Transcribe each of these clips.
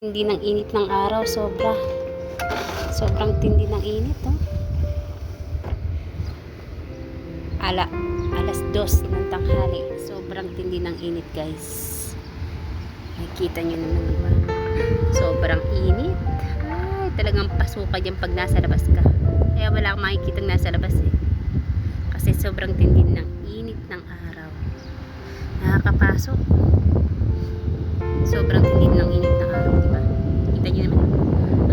Hindi ng init ng araw, sobrang tindi ng init, oh. Alas 2 ng tanghali, sobrang tindi ng init, guys. Nakikita nyo naman, diba? Sobrang init. Ay, talagang pasuka dyan pag nasa labas ka. Kaya wala akong makikita nasa labas, eh. Kasi sobrang tindi ng init ng araw. Nakakapasok. Sobrang tindi ng init ng araw, diba? Kita nyo naman,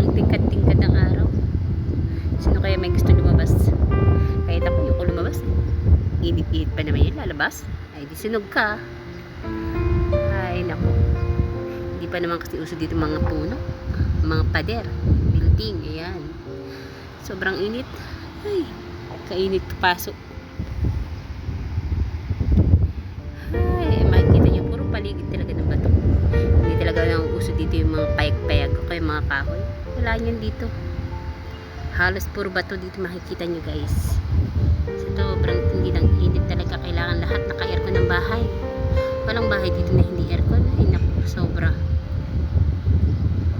ang tingkad-tingkad ng araw. Sino kaya may gusto lumabas? Kahit ako, yung ko lumabas, eh. Init-init pa naman yun, lalabas. Ay, di sinog ka. Ay, naku. Hindi pa naman kasi uso dito mga puno, mga pader, building, ayan. Sobrang init. Ay, kainit pasok. Ay, makikita nyo, puro paligid talaga ng bato. Hindi talaga nang uso dito yung mga payag-payag o kaya mga kahoy. Wala nyan dito. Halos puro bato dito makikita nyo, guys. Sobrang tindi ng init talaga. Kailangan lahat naka-aircon ng bahay. Walang bahay dito na hindi aircon. Ay naku, sobra.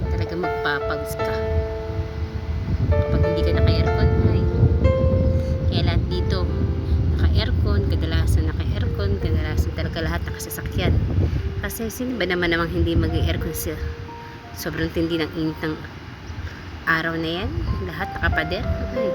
Talaga magpapags ka kapag hindi ka naka-aircon. Ay, kaya lahat dito naka-aircon, kadalasan talaga lahat nakasasakyan. Kasi sino ba namang hindi mag-aircon siya? Sobrang tindi ng init ng araw na yan. Lahat nakapader. Ay,